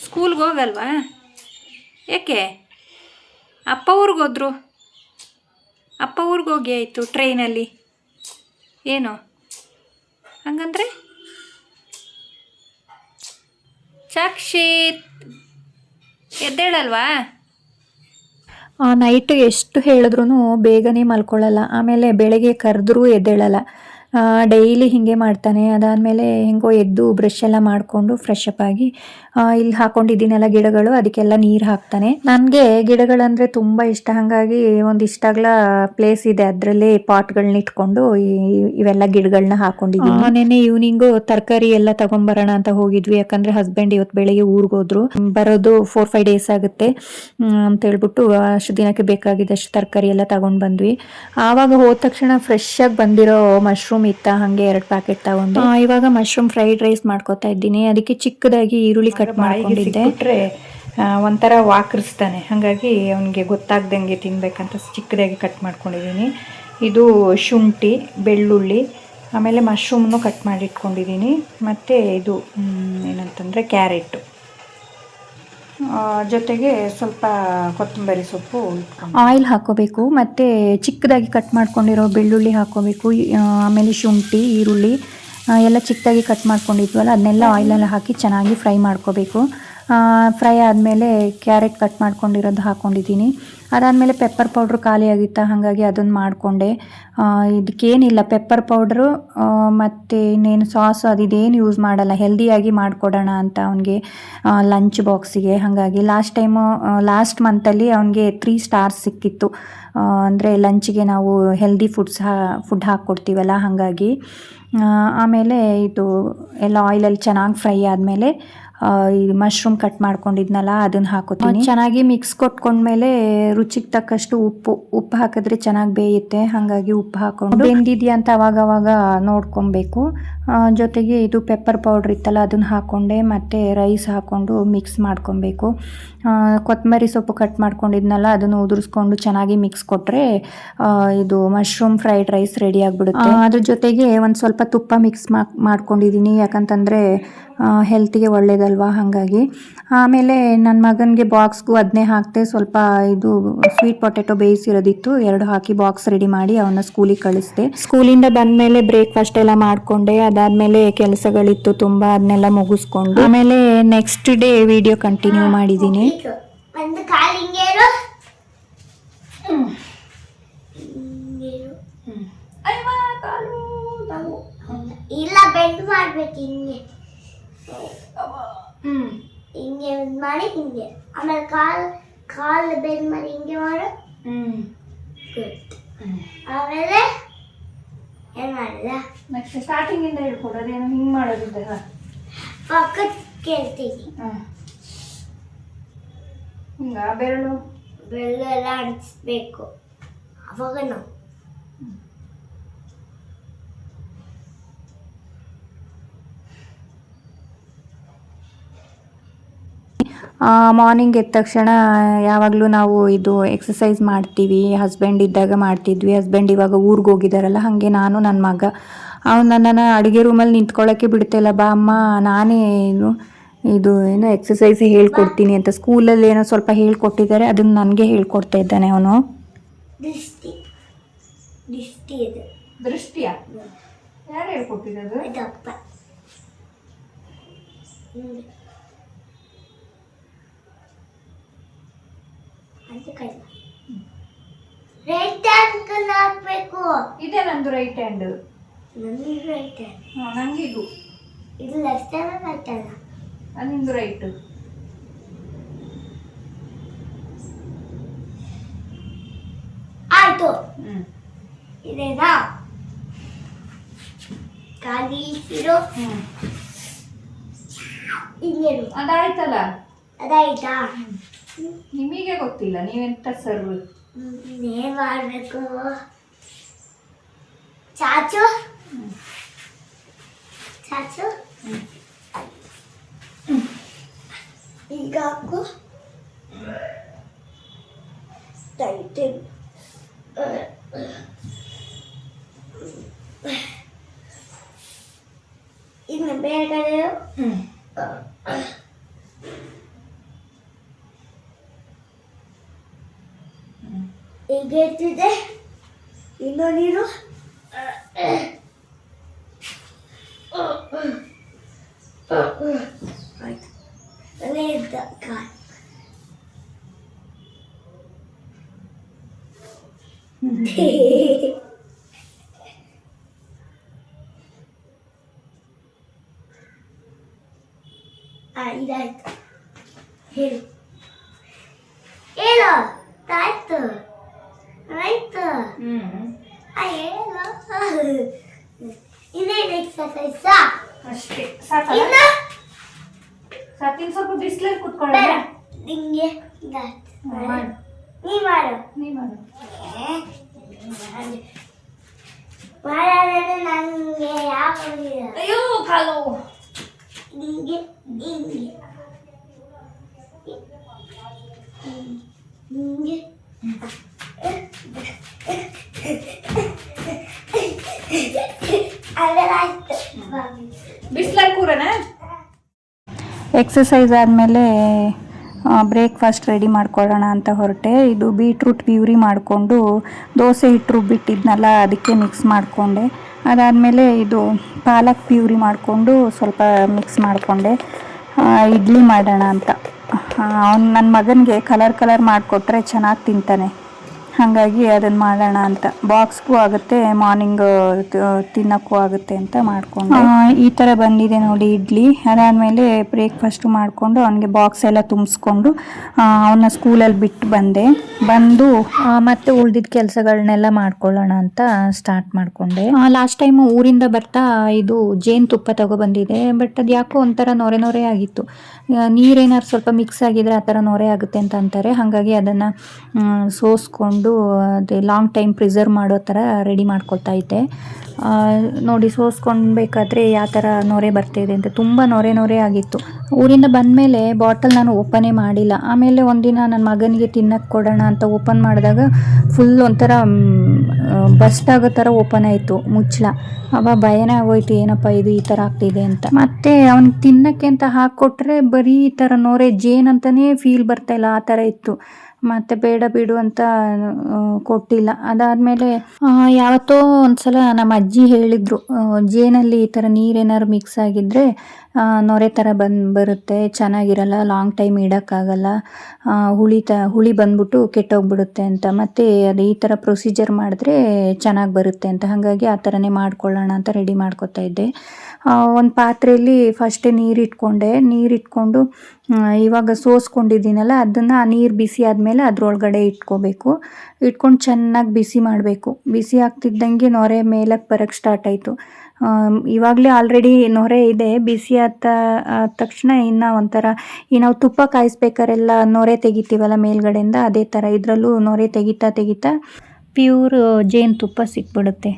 ಸ್ಕೂಲ್ಗೆ ಹೋಗಲ್ವಾ? ಯಾಕೆ? ಅಪ್ಪ ಊರಿಗೆ ಹೋದ್ರು. ಅಪ್ಪ ಊರಿಗೆ ಹೋಗಿ ಆಯಿತು ಟ್ರೈನಲ್ಲಿ. ಏನು ಹಂಗಂದ್ರೆ? ಸಾಕ್ಷಿತ್ ಎದ್ದೇಳಲ್ವಾ? ನೈಟ್ ಎಷ್ಟು ಹೇಳಿದ್ರೂ ಬೇಗನೆ ಮಲ್ಕೊಳ್ಳಲ್ಲ. ಆಮೇಲೆ ಬೆಳಗ್ಗೆ ಕರೆದ್ರೂ ಎದ್ದೇಳಲ್ಲ. ಡೈಲಿ ಹೀಗೆ ಮಾಡ್ತಾನೆ. ಅದಾದಮೇಲೆ ಹೆಂಗೋ ಎದ್ದು ಬ್ರಷ್ ಎಲ್ಲ ಮಾಡಿಕೊಂಡು ಫ್ರೆಶ್ ಅಪ್ ಆಗಿ ಇಲ್ಲಿ ಹಾಕೊಂಡಿದ್ದೀನಲ್ಲ ಗಿಡಗಳು, ಅದಕ್ಕೆಲ್ಲ ನೀರು ಹಾಕ್ತಾನೆ. ನನಗೆ ಗಿಡಗಳಂದರೆ ತುಂಬ ಇಷ್ಟ. ಹಾಗಾಗಿ ಒಂದಿಷ್ಟಾಗಲ ಪ್ಲೇಸ್ ಇದೆ, ಅದರಲ್ಲೇ ಪಾಟ್ಗಳನ್ನ ಇಟ್ಕೊಂಡು ಇವೆಲ್ಲ ಗಿಡಗಳನ್ನ ಹಾಕೊಂಡಿದ್ದೀನಿ. ನೆನ್ನೆ ಈವ್ನಿಂಗು ತರಕಾರಿ ಎಲ್ಲ ತಗೊಂಬರೋಣ ಅಂತ ಹೋಗಿದ್ವಿ. ಯಾಕಂದರೆ ಹಸ್ಬೆಂಡ್ ಇವತ್ತು ಬೆಳಿಗ್ಗೆ ಊರಿಗೆ ಹೋದ್ರು. ಬರೋದು 4-5 ಡೇಸ್ ಆಗುತ್ತೆ ಅಂತ ಹೇಳ್ಬಿಟ್ಟು ಅಷ್ಟು ದಿನಕ್ಕೆ ಬೇಕಾಗಿದ್ದಷ್ಟು ತರಕಾರಿ ಎಲ್ಲ ತಗೊಂಡು ಬಂದ್ವಿ. ಆವಾಗ ಹೋದ ತಕ್ಷಣ ಫ್ರೆಶ್ ಆಗಿ ಬಂದಿರೋ ಮಶ್ರೂಮ್ ಇತ್ತ, ಹಾಗೆ 2 ಪ್ಯಾಕೆಟ್ ತಗೊಂಡು ಇವಾಗ ಮಶ್ರೂಮ್ ಫ್ರೈಡ್ ರೈಸ್ ಮಾಡ್ಕೊತಾ ಇದ್ದೀನಿ. ಅದಕ್ಕೆ ಚಿಕ್ಕದಾಗಿ ಈರುಳ್ಳಿ ಕಟ್ ಮಾಡ್ಕೊಂಡಿದ್ದೆ. ಒಂಥರ ವಾಕರಿಸ್ತಾನೆ, ಹಾಗಾಗಿ ಅವನಿಗೆ ಗೊತ್ತಾಗ್ದಂಗೆ ತಿನ್ಬೇಕಂತ ಚಿಕ್ಕದಾಗಿ ಕಟ್ ಮಾಡ್ಕೊಂಡಿದ್ದೀನಿ. ಇದು ಶುಂಠಿ, ಬೆಳ್ಳುಳ್ಳಿ, ಆಮೇಲೆ ಮಶ್ರೂಮ್ನು ಕಟ್ ಮಾಡಿ ಇಟ್ಕೊಂಡಿದ್ದೀನಿ. ಮತ್ತು ಇದು ಏನಂತಂದರೆ ಕ್ಯಾರೆಟು, ಜೊತೆಗೆ ಸ್ವಲ್ಪ ಕೊತ್ತಂಬರಿ ಸೊಪ್ಪು. ಆಯಿಲ್ ಹಾಕೋಬೇಕು, ಮತ್ತು ಚಿಕ್ಕದಾಗಿ ಕಟ್ ಮಾಡ್ಕೊಂಡಿರೋ ಬೆಳ್ಳುಳ್ಳಿ ಹಾಕೋಬೇಕು. ಆಮೇಲೆ ಶುಂಠಿ, ಈರುಳ್ಳಿ ಎಲ್ಲ ಚಿಕ್ಕದಾಗಿ ಕಟ್ ಮಾಡ್ಕೊಂಡಿದ್ವಲ್ಲ ಅದನ್ನೆಲ್ಲ ಆಯಿಲಲ್ಲಿ ಹಾಕಿ ಚೆನ್ನಾಗಿ ಫ್ರೈ ಮಾಡ್ಕೋಬೇಕು. ಫ್ರೈ ಆದಮೇಲೆ ಕ್ಯಾರೆಟ್ ಕಟ್ ಮಾಡ್ಕೊಂಡಿರೋದು ಹಾಕ್ಕೊಂಡಿದ್ದೀನಿ. ಅದಾದಮೇಲೆ ಪೆಪ್ಪರ್ ಪೌಡ್ರು ಖಾಲಿಯಾಗಿತ್ತು, ಹಾಗಾಗಿ ಅದನ್ನು ಮಾಡಿಕೊಂಡೆ. ಇದಕ್ಕೇನಿಲ್ಲ, ಪೆಪ್ಪರ್ ಪೌಡ್ರು ಮತ್ತು ಇನ್ನೇನು ಸಾಸು ಅದಿದೇನು ಯೂಸ್ ಮಾಡಲ್ಲ, ಹೆಲ್ದಿಯಾಗಿ ಮಾಡಿಕೊಡೋಣ ಅಂತ ಅವನಿಗೆ ಲಂಚ್ ಬಾಕ್ಸಿಗೆ. ಹಾಗಾಗಿ ಲಾಸ್ಟ್ ಮಂತಲ್ಲಿ ಅವನಿಗೆ 3 ಸ್ಟಾರ್ಸ್ ಸಿಕ್ಕಿತ್ತು. ಅಂದರೆ ಲಂಚಿಗೆ ನಾವು ಹೆಲ್ದಿ ಫುಡ್ ಹಾಕ್ಕೊಡ್ತೀವಲ್ಲ, ಹಾಗಾಗಿ. ಆಮೇಲೆ ಇದು ಎಲ್ಲ ಆಯಿಲಲ್ಲಿ ಚೆನ್ನಾಗಿ ಫ್ರೈ ಆದಮೇಲೆ ಈ ಮಶ್ರೂಮ್ ಕಟ್ ಮಾಡ್ಕೊಂಡಿದ್ನಲ್ಲ ಅದನ್ನು ಹಾಕೋತೀನಿ. ಚೆನ್ನಾಗಿ ಮಿಕ್ಸ್ ಕೊಟ್ಕೊಂಡ್ಮೇಲೆ ರುಚಿಗೆ ತಕ್ಕಷ್ಟು ಉಪ್ಪು ಹಾಕಿದ್ರೆ ಚೆನ್ನಾಗಿ ಬೇಯುತ್ತೆ. ಹಾಗಾಗಿ ಉಪ್ಪು ಹಾಕೊಂಡು ಬೆಂದಿದೆಯಾ ಅಂತ ಅವಾಗವಾಗ ನೋಡ್ಕೊಬೇಕು. ಜೊತೆಗೆ ಇದು ಪೆಪ್ಪರ್ ಪೌಡ್ರ್ ಇತ್ತಲ್ಲ ಅದನ್ನು ಹಾಕ್ಕೊಂಡೆ, ಮತ್ತು ರೈಸ್ ಹಾಕ್ಕೊಂಡು ಮಿಕ್ಸ್ ಮಾಡ್ಕೊಬೇಕು. ಕೊತ್ತಂಬರಿ ಸೊಪ್ಪು ಕಟ್ ಮಾಡ್ಕೊಂಡಿದ್ನಲ್ಲ ಅದನ್ನು ಉದುರಿಸ್ಕೊಂಡು ಚೆನ್ನಾಗಿ ಮಿಕ್ಸ್ ಕೊಟ್ಟರೆ ಇದು ಮಶ್ರೂಮ್ ಫ್ರೈಡ್ ರೈಸ್ ರೆಡಿ ಆಗಿಬಿಡುತ್ತೆ. ಅದ್ರ ಜೊತೆಗೆ ಒಂದು ಸ್ವಲ್ಪ ತುಪ್ಪ ಮಿಕ್ಸ್ ಮಾಡ್ಕೊಂಡಿದ್ದೀನಿ, ಯಾಕಂತಂದರೆ ಹೆಲ್ತಿಗೆ ಒಳ್ಳೇದಲ್ವಾ, ಹಾಗಾಗಿ. ಆಮೇಲೆ ನನ್ನ ಮಗನಿಗೆ ಬಾಕ್ಸ್ಗೂ ಅದನ್ನೇ ಹಾಕ್ತೆ. ಸ್ವಲ್ಪ ಇದು ಸ್ವೀಟ್ ಪೊಟೆಟೊ ಬೇಯಿಸಿರೋದಿತ್ತು, 2 ಹಾಕಿ ಬಾಕ್ಸ್ ರೆಡಿ ಮಾಡಿ ಅವನ್ನ ಸ್ಕೂಲಿಗೆ ಕಳಿಸ್ದೆ. ಸ್ಕೂಲಿಂದ ಬಂದಮೇಲೆ ಬ್ರೇಕ್ಫಾಸ್ಟ್ ಎಲ್ಲ ಮಾಡಿಕೊಂಡೆ. ಅದಾದಮೇಲೆ ಕೆಲಸಗಳಿತ್ತು ತುಂಬ, ಅದನ್ನೆಲ್ಲ ಮುಗಿಸ್ಕೊಂಡು ಆಮೇಲೆ ನೆಕ್ಸ್ಟ್ ಡೇ ವಿಡಿಯೋ ಕಂಟಿನ್ಯೂ ಮಾಡಿದ್ದೀನಿ. ಇಲ್ಲ, ಬೆಂಡ್ ಮಾಡ್ಬೇಕು ಹಿಂಗೆ ಹಿಂಗೆ ಮಾಡಿ ಹಿಂಗೆ, ಆಮೇಲೆ ಕಾಲು ಬೆಂಡ್ ಮಾಡಿ ಹಿಂಗೆ ಮಾಡು. ಆಮೇಲೆ ಏನ್ ಮಾಡಿದ ನೆಕ್ಸ್ಟ್ ಸ್ಟಾರ್ಟಿಂಗ್ ಇಂದ ಹೇಳ್ಕೊಡೋದೇನು ಹಿಂಗೆ ಮಾಡೋದಿದ್ದಲ್ಲ, ಪಕ್ಕದ ಕೇಳ್ತೀನಿ. ಹಿಂಗ ಬೆರಳು ಎಲ್ಲ ಅಣಿಸ್ಬೇಕು, ಅವಾಗ ನಾವು ಮಾರ್ನಿಂಗ್ ಎದ್ದ ತಕ್ಷಣ ಯಾವಾಗಲೂ ನಾವು ಇದು ಎಕ್ಸಸೈಸ್ ಮಾಡ್ತೀವಿ. ಹಸ್ಬೆಂಡ್ ಇದ್ದಾಗ ಮಾಡ್ತಿದ್ವಿ. ಹಸ್ಬೆಂಡ್ ಇವಾಗ ಊರಿಗೆ ಹೋಗಿದ್ದಾರಲ್ಲ, ಹಾಗೆ ನಾನು ನನ್ನ ಮಗ ಅವನು ನನ್ನನ್ನು ಅಡುಗೆ ರೂಮಲ್ಲಿ ನಿಂತ್ಕೊಳ್ಳೋಕ್ಕೆ ಬಿಡ್ತಿಲ್ಲ. ಬಾ ಅಮ್ಮ, ನಾನೇ ಇದು ಏನೋ ಎಕ್ಸಸೈಸ್ ಹೇಳ್ಕೊಡ್ತೀನಿ ಅಂತ ಸ್ಕೂಲಲ್ಲಿ ಏನೋ ಸ್ವಲ್ಪ ಹೇಳ್ಕೊಟ್ಟಿದ್ದಾರೆ, ಅದನ್ನು ನನಗೆ ಹೇಳ್ಕೊಡ್ತಾ ಇದ್ದಾನೆ ಅವನು. ದೃಷ್ಟಿಯ ಯಾರು ಹೇಳ್ಕೊಟ್ಟಿರೋದು? ರೈಟ್ ಹ್ಯಾಂಡ್ ಹಾಕ್ಬೇಕು. ಇದೇ ನಂದು ರೈಟ್ ಹ್ಯಾಂಡ್. ನಂದು ರೈಟ್ ಹ್ಯಾಂಡ್. ನಂಗೆ ಇದು ಲೆಫ್ಟ್ ಹ್ಯಾಂಡ್ ರೈಟ್ ಹ್ಯಾಂಡ್. ನಿಂದು ರೈಟ್. ಆಯ್ತು. ಇದೇನಾ ಖಾಲಿ ಇರೋ ಹಿಂಗೇನು ಅದಾಯ್ತಲ್ಲ. ಅದಾಯ್ತಾ? ನಿಮಗೆ ಗೊತ್ತಿಲ್ಲ, ನೀವೆಂತ ಸರ್ವ್ ಏನ್ ಮಾಡ್ಬೇಕು? ಚಾಚು ಚಾಚು ಈಗ ಹಾಕು. ಇನ್ನು ಬೇರೆ ಕಡೆ ಹೀಗೆ ಇಟ್ಟಿದೆ. ಇನ್ನು ನೀರು ಆಯ್ತು. ಅಲ್ಲೇ ಇದ್ದ ಕಾರ್. ಇದಾಯ್ತು. ಹೇಳು ಹೇಳು ಆಯ್ತು ಆಯ್ತು. ಹೇಳು ಇನ್ನೇನು ಎಕ್ಸರ್ಸೈಸ್ ಅಷ್ಟೇ ಸಾಕಲ್ಲ? ಸಾಕಿನ ಸ್ವಲ್ಪ ಬಿಸಿಲಲ್ಲಿ ಕುತ್ಕೊಳ್ಳೋಣ. ನಿಂಗೆ ಮಾಡು. ನೀ ಮಾಡು. ಮಾಡಿದ್ರೆ ನನಗೆ ಯಾಕೆ ಅಯ್ಯೋ ಕಾಲು. ಹಿಂಗೆ ಹಿಂಗೆ ಹಿಂಗೆ ಅವೆಲ್ಲಾಯ್ತು. ಬಿಸಿಲಲ್ಲಿ ಕೂರನ. ಎಕ್ಸಸೈಸ್ ಆದಮೇಲೆ ಬ್ರೇಕ್ಫಾಸ್ಟ್ ರೆಡಿ ಮಾಡ್ಕೊಳ್ಳೋಣ ಅಂತ ಹೊರಟೆ. ಇದು ಬೀಟ್ರೂಟ್ ಪ್ಯೂರಿ ಮಾಡಿಕೊಂಡು ದೋಸೆ ಹಿಟ್ಟು ರುಬ್ಬಿಟ್ಟಿದ್ನಲ್ಲ ಅದಕ್ಕೆ ಮಿಕ್ಸ್ ಮಾಡಿಕೊಂಡೆ. ಅದಾದಮೇಲೆ ಇದು ಪಾಲಕ್ ಪ್ಯೂರಿ ಮಾಡಿಕೊಂಡು ಸ್ವಲ್ಪ ಮಿಕ್ಸ್ ಮಾಡಿಕೊಂಡೆ. ಇಡ್ಲಿ ಮಾಡೋಣ ಅಂತ. ನನ್ನ ಮಗನಿಗೆ ಕಲರ್ ಮಾಡಿಕೊಟ್ರೆ ಚೆನ್ನಾಗಿ ತಿಂತಾನೆ, ಹಾಗಾಗಿ ಅದನ್ನು ಮಾಡೋಣ ಅಂತ. ಬಾಕ್ಸ್ಗೂ ಆಗುತ್ತೆ, ಮಾರ್ನಿಂಗ್ ತಿನ್ನೋಕ್ಕೂ ಆಗುತ್ತೆ ಅಂತ ಮಾಡಿಕೊಂಡು ಈ ಥರ ಬಂದಿದೆ ನೋಡಿ ಇಡ್ಲಿ. ಅದಾದಮೇಲೆ ಬ್ರೇಕ್ಫಾಸ್ಟು ಮಾಡಿಕೊಂಡು ಅವನಿಗೆ ಬಾಕ್ಸ್ ಎಲ್ಲ ತುಂಬಿಸ್ಕೊಂಡು ಅವನ್ನ ಸ್ಕೂಲಲ್ಲಿ ಬಿಟ್ಟು ಬಂದು ಮತ್ತೆ ಉಳ್ದಿದ್ದ ಕೆಲಸಗಳನ್ನೆಲ್ಲ ಮಾಡ್ಕೊಳ್ಳೋಣ ಅಂತ ಸ್ಟಾರ್ಟ್ ಮಾಡಿಕೊಂಡೆ. ಲಾಸ್ಟ್ ಟೈಮು ಊರಿಂದ ಬರ್ತಾ ಇದು ಜೇನುತುಪ್ಪ ತಗೊಬಂದಿದೆ. ಬಟ್ ಅದು ಯಾಕೋ ಒಂಥರ ನೊರೆ ಆಗಿತ್ತು. ನೀರೇನಾದ್ರು ಸ್ವಲ್ಪ ಮಿಕ್ಸ್ ಆಗಿದ್ರೆ ಆ ಥರ ನೊರೆ ಆಗುತ್ತೆ ಅಂತ ಅಂತಾರೆ. ಹಾಗಾಗಿ ಅದನ್ನು ಸೋಸ್ಕೊಂಡು ಅದೇ ಲಾಂಗ್ ಟೈಮ್ ಪ್ರಿಸರ್ವ್ ಮಾಡೋ ಥರ ರೆಡಿ ಮಾಡ್ಕೊಳ್ತಾ ಇದ್ದೆ. ನೋಡಿ ಸೋಸ್ಕೊಳ್ಬೇಕಾದ್ರೆ ಯಾವ ಥರ ನೊರೆ ಬರ್ತಾಯಿದೆ ಅಂತ. ತುಂಬ ನೊರೆ ಆಗಿತ್ತು. ಊರಿಂದ ಬಂದಮೇಲೆ ಬಾಟಲ್ ನಾನು ಓಪನೇ ಮಾಡಿಲ್ಲ. ಆಮೇಲೆ ಒಂದಿನ ನನ್ನ ಮಗನಿಗೆ ತಿನ್ನಕ್ಕೆ ಕೊಡೋಣ ಅಂತ ಓಪನ್ ಮಾಡಿದಾಗ ಫುಲ್ ಒಂಥರ ಬಸ್ಟ್ ಆಗೋ ಥರ ಓಪನ್ ಆಯಿತು ಮುಚ್ಚಳ. ಅವಾಗ ಭಯನೇ ಆಗೋಯ್ತು, ಏನಪ್ಪ ಇದು ಈ ಥರ ಆಗ್ತಿದೆ ಅಂತ. ಮತ್ತು ಅವ್ನಿಗೆ ತಿನ್ನಕ್ಕೆ ಅಂತ ಹಾಕ್ಕೊಟ್ರೆ ಬರೀ ಈ ಥರ ನೊರೆ ಜೇನಂತಲೇ ಫೀಲ್ ಬರ್ತಾಯಿಲ್ಲ, ಆ ಥರ ಇತ್ತು. ಮತ್ತು ಬೇಡ ಬಿಡು ಅಂತ ಕೊಟ್ಟಿಲ್ಲ. ಅದಾದಮೇಲೆ ಯಾವತ್ತೋ ಒಂದ್ಸಲ ನಮ್ಮ ಅಜ್ಜಿ ಹೇಳಿದರು, ಜೇನಲ್ಲಿ ಈ ಥರ ನೀರೇನಾದ್ರು ಮಿಕ್ಸ್ ಆಗಿದ್ದರೆ ನೊರೆ ಥರ ಬರುತ್ತೆ, ಚೆನ್ನಾಗಿರಲ್ಲ, ಲಾಂಗ್ ಟೈಮ್ ಇಡೋಕ್ಕಾಗಲ್ಲ, ಹುಳಿ ಬಂದ್ಬಿಟ್ಟು ಕೆಟ್ಟೋಗ್ಬಿಡುತ್ತೆ ಅಂತ. ಮತ್ತು ಅದು ಈ ಥರ ಪ್ರೊಸೀಜರ್ ಮಾಡಿದ್ರೆ ಚೆನ್ನಾಗಿ ಬರುತ್ತೆ ಅಂತ. ಹಾಗಾಗಿ ಆ ಥರನೇ ಮಾಡ್ಕೊಳ್ಳೋಣ ಅಂತ ರೆಡಿ ಮಾಡ್ಕೊತಾ ಇದ್ದೆ. ಒಂದು ಪಾತ್ರೆಯಲ್ಲಿ ಫಸ್ಟೇ ನೀರಿಟ್ಕೊಂಡು ಇವಾಗ ಸೋಸ್ಕೊಂಡಿದ್ದೀನಲ್ಲ ಅದನ್ನು ನೀರು ಬಿಸಿ ಆದಮೇಲೆ ಅದ್ರೊಳಗಡೆ ಇಟ್ಕೊಂಡು ಚೆನ್ನಾಗಿ ಬಿಸಿ ಮಾಡಬೇಕು. ಬಿಸಿ ಆಗ್ತಿದ್ದಂಗೆ ನೊರೆ ಮೇಲಕ್ಕೆ ಬರೋಕ್ಕೆ ಸ್ಟಾರ್ಟ್ ಆಯಿತು. ಇವಾಗಲೇ ಆಲ್ರೆಡಿ ನೊರೆ ಇದೆ. ಬಿಸಿ ಆದ ತಕ್ಷಣ ಇನ್ನು ಒಂಥರ ನಾವು ತುಪ್ಪ ಕಾಯಿಸ್ಬೇಕಾರೆಲ್ಲ ನೊರೆ ತೆಗಿತೀವಲ್ಲ ಮೇಲ್ಗಡೆಯಿಂದ, ಅದೇ ಥರ ಇದರಲ್ಲೂ ನೊರೆ ತೆಗಿತಾ ಪ್ಯೂರ್ ಜೇನುತುಪ್ಪ ಸಿಕ್ಬಿಡುತ್ತೆ.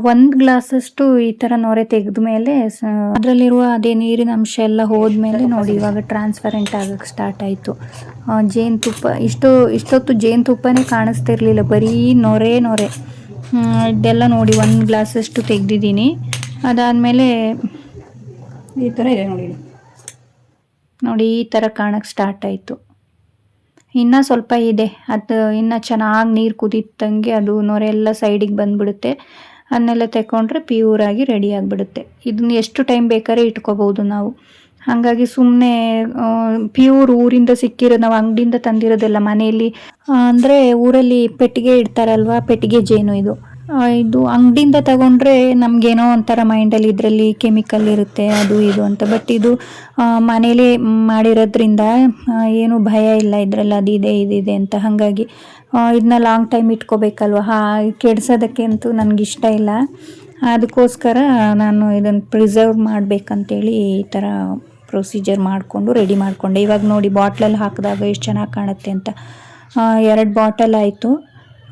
1 ಗ್ಲಾಸಷ್ಟು ಈ ಥರ ನೊರೆ ತೆಗೆದ ಮೇಲೆ ಅದರಲ್ಲಿರುವ ಅದೇ ನೀರಿನ ಅಂಶ ಎಲ್ಲ ಹೋದ್ಮೇಲೆ ನೋಡಿ ಇವಾಗ ಟ್ರಾನ್ಸ್ಪರೆಂಟ್ ಆಗೋಕ್ಕೆ ಸ್ಟಾರ್ಟ್ ಆಯಿತು ಜೇನುತುಪ್ಪ. ಇಷ್ಟೊತ್ತು ಜೇನುತುಪ್ಪನೇ ಕಾಣಿಸ್ತಿರ್ಲಿಲ್ಲ, ಬರೀ ನೊರೆ. ಇದೆಲ್ಲ ನೋಡಿ 1 ಗ್ಲಾಸಷ್ಟು ತೆಗೆದಿದ್ದೀನಿ. ಅದಾದಮೇಲೆ ಈ ಥರ ಇದೆ ನೋಡಿ ಈ ಥರ ಕಾಣೋಕ್ಕೆ ಸ್ಟಾರ್ಟ್ ಆಯಿತು. ಇನ್ನೂ ಸ್ವಲ್ಪ ಇದೆ, ಅದು ಇನ್ನೂ ಚೆನ್ನಾಗಿ ನೀರು ಕುದೀತಂಗೆ ಅದು ನೊರೆ ಎಲ್ಲ ಸೈಡಿಗೆ ಬಂದುಬಿಡುತ್ತೆ. ಅದನ್ನೆಲ್ಲ ತೆಕ್ಕೊಂಡ್ರೆ ಪ್ಯೂರಾಗಿ ರೆಡಿ ಆಗಿಬಿಡುತ್ತೆ. ಇದನ್ನ ಎಷ್ಟು ಟೈಮ್ ಬೇಕಾದ್ರೆ ಇಟ್ಕೋಬೋದು ನಾವು. ಹಾಗಾಗಿ ಸುಮ್ಮನೆ ಪ್ಯೂರ್ ಊರಿಂದ ಸಿಕ್ಕಿರೋ, ನಾವು ಅಂಗಡಿಯಿಂದ ತಂದಿರೋದೆಲ್ಲ ಮನೆಯಲ್ಲಿ ಅಂದರೆ ಊರಲ್ಲಿ ಪೆಟ್ಟಿಗೆ ಇಡ್ತಾರಲ್ವ, ಪೆಟ್ಟಿಗೆ ಜೇನು ಇದು ಅಂಗಡಿಯಿಂದ ತಗೊಂಡ್ರೆ ನಮಗೇನೋ ಒಂಥರ ಮೈಂಡಲ್ಲಿ ಇದರಲ್ಲಿ ಕೆಮಿಕಲ್ ಇರುತ್ತೆ ಅದು ಇದು ಅಂತ. ಬಟ್ ಇದು ಮನೇಲಿ ಮಾಡಿರೋದ್ರಿಂದ ಏನು ಭಯ ಇಲ್ಲ ಇದರಲ್ಲಿ, ಅದಿದೆ ಅಂತ. ಹಾಗಾಗಿ ಇದನ್ನ ಲಾಂಗ್ ಟೈಮ್ ಇಟ್ಕೋಬೇಕಲ್ವ, ಕೆಡ್ಸೋದಕ್ಕೆ ಅಂತೂ ನನಗಿಷ್ಟ ಇಲ್ಲ. ಅದಕ್ಕೋಸ್ಕರ ನಾನು ಇದನ್ನು ಪ್ರಿಸರ್ವ್ ಮಾಡಬೇಕಂತೇಳಿ ಈ ಥರ ಪ್ರೊಸೀಜರ್ ಮಾಡಿಕೊಂಡು ರೆಡಿ ಮಾಡಿಕೊಂಡೆ. ಇವಾಗ ನೋಡಿ ಬಾಟ್ಲಲ್ಲಿ ಹಾಕಿದಾಗ ಎಷ್ಟು ಚೆನ್ನಾಗಿ ಕಾಣುತ್ತೆ ಅಂತ. 2 ಬಾಟಲ್ ಆಯಿತು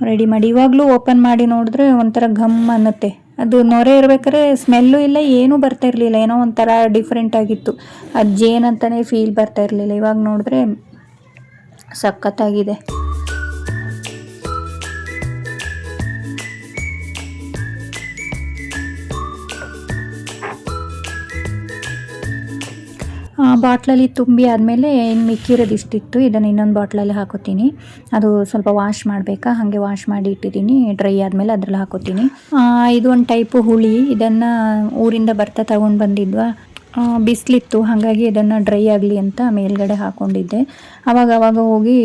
ರೆಡಿ ಮಾಡಿ. ಇವಾಗಲೂ ಓಪನ್ ಮಾಡಿ ನೋಡಿದ್ರೆ ಒಂಥರ ಘಮ್ ಅನ್ನುತ್ತೆ. ಅದು ನೊರೆ ಇರ್ಬೇಕಾದ್ರೆ ಸ್ಮೆಲ್ಲು ಇಲ್ಲ, ಏನೂ ಬರ್ತಾ ಇರಲಿಲ್ಲ, ಏನೋ ಒಂಥರ ಡಿಫ್ರೆಂಟ್ ಆಗಿತ್ತು. ಅದು ಜೇನಂತಲೇ ಫೀಲ್ ಬರ್ತಾ ಇರಲಿಲ್ಲ. ಇವಾಗ ನೋಡಿದ್ರೆ ಸಖತ್ತಾಗಿದೆ. ಬಾಟ್ಲಲ್ಲಿ ತುಂಬಿ ಆದಮೇಲೆ ಇನ್ನು ಮಿಕ್ಕಿರೋದು ಇಷ್ಟಿತ್ತು, ಇದನ್ನು ಇನ್ನೊಂದು ಬಾಟ್ಲಲ್ಲಿ ಹಾಕೋತೀನಿ. ಅದು ಸ್ವಲ್ಪ ವಾಶ್ ಮಾಡಬೇಕಾ, ಹಾಗೆ ವಾಶ್ ಮಾಡಿ ಇಟ್ಟಿದ್ದೀನಿ. ಡ್ರೈ ಆದಮೇಲೆ ಅದರಲ್ಲಿ ಹಾಕೋತೀನಿ. ಇದು ಒಂದು ಟೈಪು ಹುಳಿ, ಇದನ್ನು ಊರಿಂದ ಬರ್ತಾ ತಗೊಂಡು ಬಂದಿದ್ವಾ, ಬಿಸಿಲಿತ್ತು, ಹಾಗಾಗಿ ಇದನ್ನು ಡ್ರೈ ಆಗಲಿ ಅಂತ ಮೇಲ್ಗಡೆ ಹಾಕ್ಕೊಂಡಿದ್ದೆ. ಆವಾಗ ಹೋಗಿ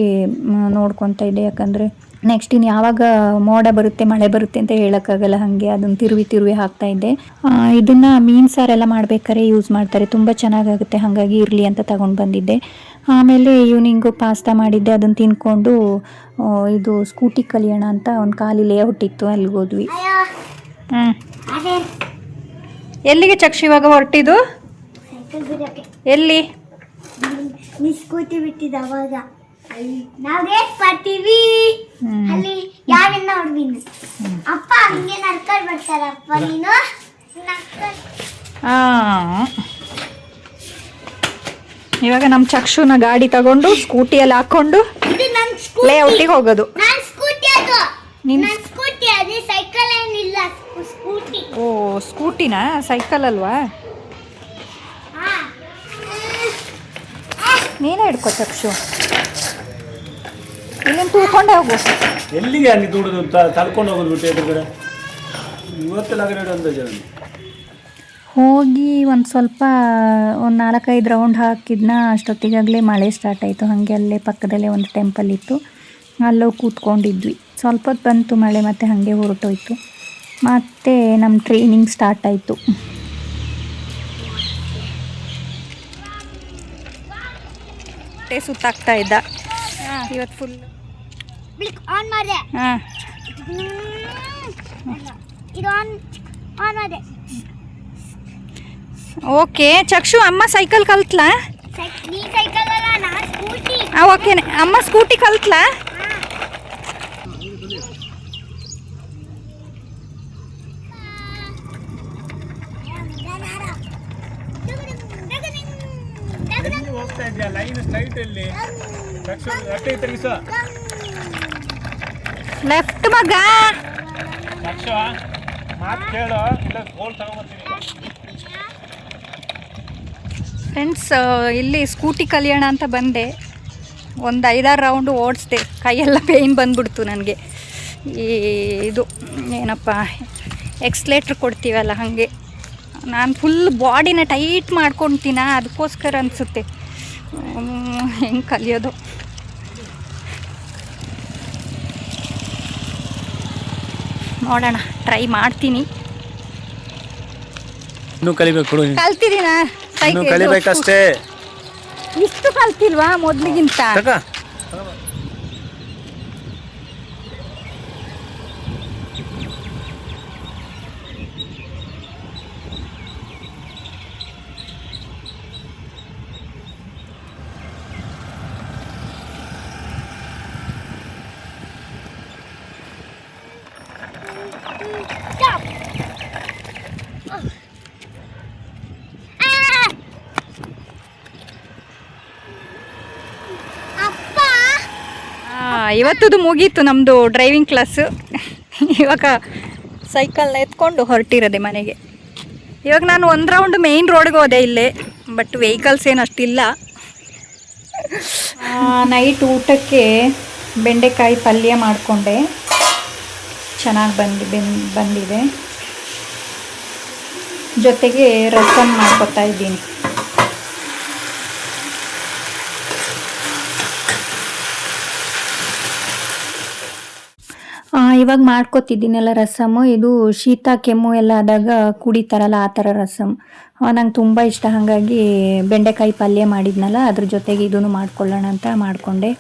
ನೋಡ್ಕೊತಾ ಇದ್ದೆ, ಯಾಕಂದರೆ ನೆಕ್ಸ್ಟ್ ಇನ್ನು ಯಾವಾಗ ಮೋಡ ಬರುತ್ತೆ ಮಳೆ ಬರುತ್ತೆ ಅಂತ ಹೇಳೋಕ್ಕಾಗಲ್ಲ, ಹಾಗೆ ಅದನ್ನು ತಿರುವಿ ಹಾಕ್ತಾಯಿದ್ದೆ. ಇದನ್ನು ಮೀನು ಸಾರೆಲ್ಲ ಮಾಡ್ಬೇಕಾದ್ರೆ ಯೂಸ್ ಮಾಡ್ತಾರೆ, ತುಂಬ ಚೆನ್ನಾಗಾಗುತ್ತೆ, ಹಾಗಾಗಿ ಇರಲಿ ಅಂತ ತಗೊಂಡು ಬಂದಿದ್ದೆ. ಆಮೇಲೆ ಈವ್ನಿಂಗು ಪಾಸ್ತಾ ಮಾಡಿದ್ದೆ, ಅದನ್ನು ತಿನ್ಕೊಂಡು ಇದು ಸ್ಕೂಟಿ ಕಲಿಯೋಣ ಅಂತ ಒಂದು ಖಾಲಿ ಲೇಔಟ್ ಇತ್ತು, ಅಲ್ಲಿಗೆ ಹೋದ್ವಿ. ಎಲ್ಲಿಗೆ ಚಕ್ಷು ಇವಾಗ ಹೊರಟಿದ್ದು? ಎಲ್ಲಿ? ಸ್ಕೂಟಿ ಬಿಟ್ಟಿದ್ದ ಅವಾಗ ನಾವ್ ರೇಟ್ ಮಾಡ್ತೀವಿ ಅಲ್ಲಿ ಯಾರನ್ನ ಹೊಡ್ಬಿನ ಅಪ್ಪ ಹಂಗೆ ನಡ್ಕೊಂಡು ಬರ್ತಾರಪ್ಪ. ನೀನು ಇವಾಗ ನಮ್ಮ ಚಕ್ಷುನ ಗಾಡಿ ತಗೊಂಡು ಸ್ಕೂಟಿಯಲ್ಲಿ ಹಾಕೊಂಡು ಲೇಔಟಿಗೆ ಹೋಗೋದು. ನಿನ್ನ ಸ್ಕೂಟಿ ಅದೇ ಸೈಕಲ್ ಏನಿಲ್ಲ, ಸ್ಕೂಟಿ. ಓ ಸ್ಕೂಟಿನಾ, ಸೈಕಲ್ ಅಲ್ವಾ? ನೀನೇ ಹಿಡ್ಕೊ ಚಕ್ಷು, ಇಲ್ಲಿಂದ ತೂಕೊಂಡೆ ಹೋಗು. ಎಲ್ಲಿಗೆ ಅಲ್ಲಿ ದುಡಿದು ತಳ್ಕೊಂಡು ಹೋಗೋದು ಬಿಟ್ಟು ಎದುರುಗಡೆ ಇವತ್ತೆಲ್ಲ ಅಂದಾಜು ಹೋಗಿ ಒಂದು ಸ್ವಲ್ಪ ಒಂದು 4-5 ರೌಂಡ್ ಹಾಕಿದ್ನ, ಅಷ್ಟೊತ್ತಿಗಾಗಲೇ ಮಳೆ ಸ್ಟಾರ್ಟ್ ಆಯಿತು. ಹಾಗೆ ಅಲ್ಲೇ ಪಕ್ಕದಲ್ಲೇ ಒಂದು ಟೆಂಪಲ್ ಇತ್ತು, ಅಲ್ಲೋಗಿ ಕೂತ್ಕೊಂಡಿದ್ವಿ. ಸ್ವಲ್ಪ ಹೊತ್ತು ಬಂತು ಮಳೆ, ಮತ್ತು ಹಾಗೆ ಹೊರಟೋಯ್ತು. ಮತ್ತು ನಮ್ಮ ಟ್ರೈನಿಂಗ್ ಸ್ಟಾರ್ಟ್ ಆಯಿತು. ಸುತ್ತಾಗ್ತಾ ಇದ್ದ ಇವತ್ತು ಫುಲ್ ಆನ್ ಮಾಡಿದೆ. ಇದು ಆನ್ ಮಾಡಿದೆ. ಓಕೆ ಚಕ್ಷು, ಅಮ್ಮ ಸೈಕಲ್ ಕಲ್ತ್ಲಾ? ನೀ ಸೈಕಲ್ ಅಲ್ಲ, ನಾ ಸ್ಕೂಟಿ. ಓಕೆ, ಅಮ್ಮ ಸ್ಕೂಟಿ ಕಲ್ತ್ಲಾ? ಹೋಗ್ತಾ ಇದ್ಯಾ ಲೈನ್ ಸ್ಟ್ರೈಟ್ ಅಲ್ಲಿ ರಟ್ಟೆ ತಿರುಗಿಸ ಲೆಫ್ಟ್ ಮಗ. ಮಾತು ಕೇಳು, ಇಲ್ಲ ಗೋಲ್ ತಗೊಂಡ್ಬರ್ತೀನಿ. ಫ್ರೆಂಡ್ಸ್, ಇಲ್ಲಿ ಸ್ಕೂಟಿ ಕಲಿಯೋಣ ಅಂತ ಬಂದೆ. ಒಂದು 5-6 ರೌಂಡು ಓಡಿಸ್ದೆ, ಕೈಯೆಲ್ಲ ಪೇಯ್ನ್ ಬಂದ್ಬಿಡ್ತು ನನಗೆ. ಇದು ಏನಪ್ಪ ಎಕ್ಸ್ಲೇಟ್ರ್ ಕೊಡ್ತೀವಲ್ಲ ಹಾಗೆ ನಾನು ಫುಲ್ ಬಾಡಿನ ಟೈಟ್ ಮಾಡ್ಕೊತೀನ, ಅದಕ್ಕೋಸ್ಕರ ಅನಿಸುತ್ತೆ. ಹೆಂಗೆ ಕಲಿಯೋದು? ನೋಡೋಣ, ಟ್ರೈ ಮಾಡ್ತೀನಿ. ಇನ್ನೂ ಕಲಿಬೇಕು, ಕಲ್ತಿದ್ದೀನ ಇನ್ನೂ ಕಲಿಬೇಕಷ್ಟೇ. ಇಷ್ಟು ಕಲ್ತಿಲ್ವಾ ಮೊದಲಿಗಿಂತ? ಇವತ್ತದು ಮುಗೀತು ನಮ್ಮದು ಡ್ರೈವಿಂಗ್ ಕ್ಲಾಸು. ಇವಾಗ ಸೈಕಲ್ನ ಎತ್ಕೊಂಡು ಹೊರಟಿರೋದೆ ಮನೆಗೆ. ಇವಾಗ ನಾನು 1 ರೌಂಡ್ ಮೇಯ್ನ್ ರೋಡ್ಗೆ ಹೋದೆ ಇಲ್ಲೇ, ಬಟ್ ವೆಹಿಕಲ್ಸ್ ಏನು ಅಷ್ಟಿಲ್ಲ. ನೈಟ್ ಊಟಕ್ಕೆ ಬೆಂಡೆಕಾಯಿ ಪಲ್ಯ ಮಾಡಿಕೊಂಡೆ, ಚೆನ್ನಾಗಿ ಬಂದಿದೆ. ಜೊತೆಗೆ ರಸಮ್ ಮಾಡ್ಕೊತಾ ಇದ್ದೀನಿ. ಇವಾಗ ಮಾಡ್ಕೊತಿದ್ದೀನಲ್ಲ ರಸಮ್ಮು, ಇದು ಶೀತ ಕೆಮ್ಮು ಎಲ್ಲ ಆದಾಗ ಕುಡಿತಾರಲ್ಲ ಆ ಥರ ರಸಮ್. ನಂಗೆ ತುಂಬ ಇಷ್ಟ, ಹಾಗಾಗಿ ಬೆಂಡೆಕಾಯಿ ಪಲ್ಯ ಮಾಡಿದ್ನಲ್ಲ ಅದ್ರ ಜೊತೆಗೆ ಇದನ್ನು ಮಾಡ್ಕೊಳ್ಳೋಣ ಅಂತ ಮಾಡಿಕೊಂಡೆ.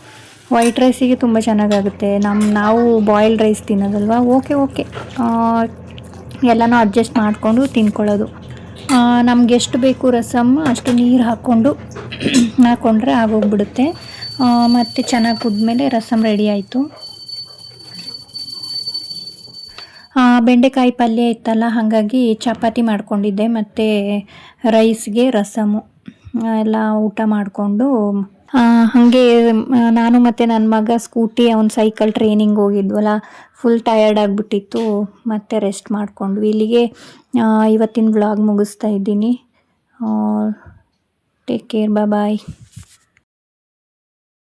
ವೈಟ್ ರೈಸಿಗೆ ತುಂಬ ಚೆನ್ನಾಗಾಗುತ್ತೆ. ನಾವು ಬಾಯ್ಲ್ಡ್ ರೈಸ್ ತಿನ್ನೋದಲ್ವ. ಓಕೆ ಎಲ್ಲನೂ ಅಡ್ಜಸ್ಟ್ ಮಾಡಿಕೊಂಡು ತಿನ್ಕೊಳ್ಳೋದು. ನಮ್ಗೆ ಎಷ್ಟು ಬೇಕು ರಸಮ್ ಅಷ್ಟು ನೀರು ಹಾಕ್ಕೊಂಡ್ರೆ ಆಗೋಗ್ಬಿಡುತ್ತೆ. ಮತ್ತು ಚೆನ್ನಾಗಿ ಕುದ್ಮೇಲೆ ರಸಮ್ ರೆಡಿ ಆಯಿತು. ಬೆಂಡೆಕಾಯಿ ಪಲ್ಯ ಇತ್ತಲ್ಲ, ಹಾಗಾಗಿ ಚಪಾತಿ ಮಾಡ್ಕೊಂಡಿದ್ದೆ, ಮತ್ತು ರೈಸ್ಗೆ ರಸಮು ಎಲ್ಲ ಊಟ ಮಾಡಿಕೊಂಡು ಹಾಗೆ ನಾನು ಮತ್ತು ನನ್ನ ಮಗ ಸ್ಕೂಟಿ, ಅವ್ನ ಸೈಕಲ್ ಟ್ರೈನಿಂಗ್ ಹೋಗಿದ್ವಲ್ಲ, ಫುಲ್ ಟಯರ್ಡ್ ಆಗಿಬಿಟ್ಟಿತ್ತು, ಮತ್ತು ರೆಸ್ಟ್ ಮಾಡಿಕೊಂಡ್ವಿ. ಇಲ್ಲಿಗೆ ಇವತ್ತಿನ ವ್ಲಾಗ್ ಮುಗಿಸ್ತಾ ಇದ್ದೀನಿ. ಟೇಕ್ ಕೇರ್, ಬಾಯ್.